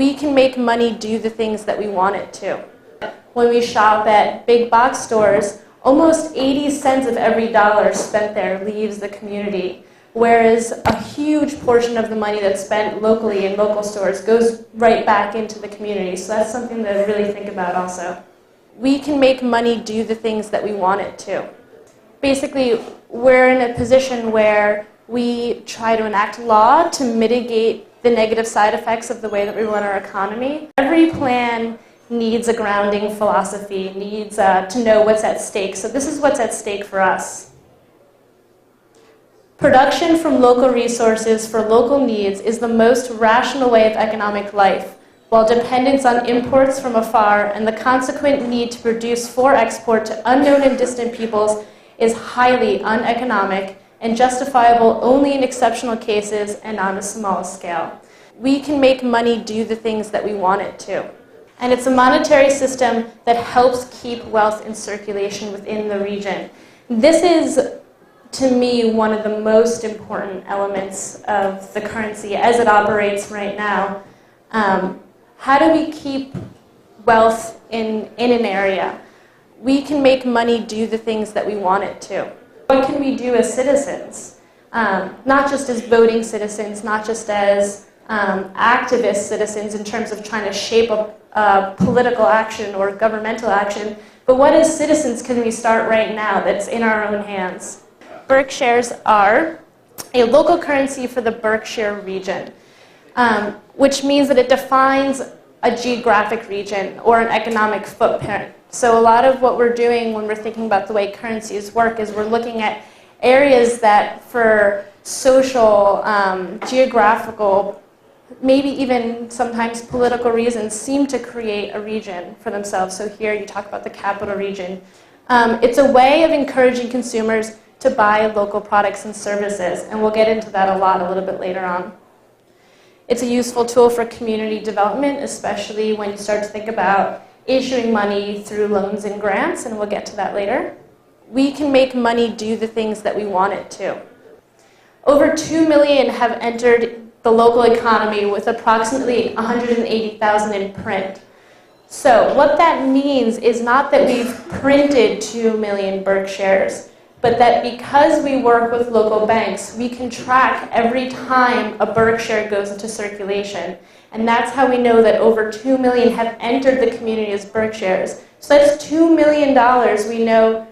We can make money do the things that we want it to. When we shop at big box stores, almost 80 cents of every dollar spent there leaves the community, whereas a huge portion of the money that's spent locally in local stores goes right back into the community. So that's something to really think about also. We can make money do the things that we want it to. Basically, we're in a position where we try to enact law to mitigate the negative side effects of the way that we run our economy. Every plan needs a grounding philosophy, needs to know what's at stake. So this is what's at stake for us. Production from local resources for local needs is the most rational way of economic life, while dependence on imports from afar and the consequent need to produce for export to unknown and distant peoples is highly uneconomic and justifiable only in exceptional cases and on a small scale. We can make money do the things that we want it to. And it's a monetary system that helps keep wealth in circulation within the region. This is, to me, one of the most important elements of the currency as it operates right now. How do we keep wealth in an area? We can make money do the things that we want it to. What can we do as citizens? Not just as voting citizens, not just as activist citizens in terms of trying to shape a political action or governmental action, but what as citizens can we start right now that's in our own hands? Berkshares are a local currency for the Berkshire region, which means that it defines a geographic region or an economic footprint. So a lot of what we're doing when we're thinking about the way currencies work is we're looking at areas that for social, geographical, maybe even sometimes political reasons seem to create a region for themselves. So here you talk about the capital region. It's a way of encouraging consumers to buy local products and services, and we'll get into that a little bit later on. It's a useful tool for community development, especially when you start to think about issuing money through loans and grants, and we'll get to that later. We can make money do the things that we want it to. Over 2 million have entered the local economy with approximately 180,000 in print. So what that means is not that we've printed 2 million Berkshares, but that because we work with local banks, we can track every time a Berkshire goes into circulation. And that's how we know that over 2 million have entered the community as Berkshires. So that's $2 million we know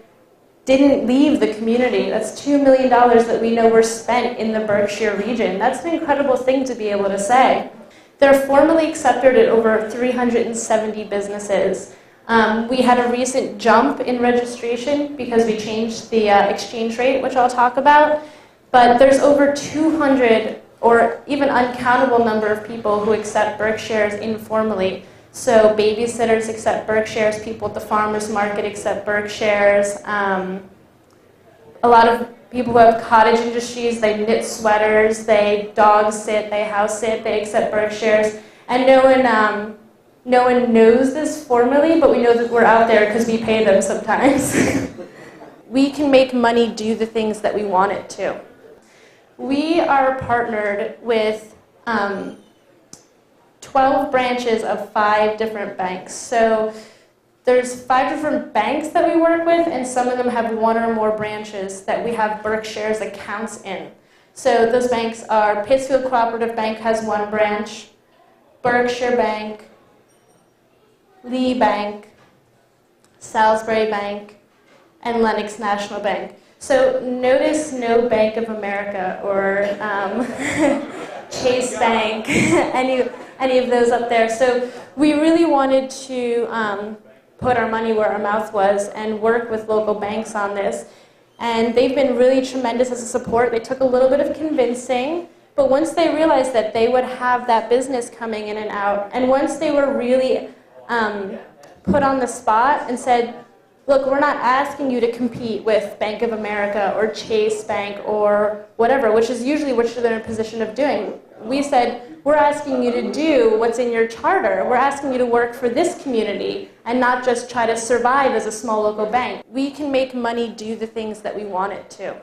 didn't leave the community. That's $2 million that we know were spent in the Berkshire region. That's an incredible thing to be able to say. They're formally accepted at over 370 businesses. We had a recent jump in registration because we changed the exchange rate, which I'll talk about. But there's over 200 or even uncountable number of people who accept Berkshires informally. So babysitters accept Berkshires, people at the farmers market accept Berkshires. A lot of people who have cottage industries, they knit sweaters, they dog sit, they house sit, they accept Berkshires. And no one knows this formally, but we know that we're out there because we pay them sometimes. We can make money do the things that we want it to. We are partnered with 12 branches of 5 different banks. So there's 5 different banks that we work with, and some of them have 1 or more branches that we have Berkshares accounts in. So those banks are Pittsfield Cooperative Bank has 1 branch, Berkshire Bank, Lee Bank, Salisbury Bank, and Lenox National Bank. So notice no Bank of America or Chase Bank, any of those up there. So we really wanted to put our money where our mouth was and work with local banks on this. And they've been really tremendous as a support. They took a little bit of convincing, but once they realized that they would have that business coming in and out, and once they were really put on the spot and said, look, we're not asking you to compete with Bank of America or Chase Bank or whatever, which is usually what they're in a position of doing. We said, we're asking you to do what's in your charter. We're asking you to work for this community and not just try to survive as a small local bank. We can make money do the things that we want it to.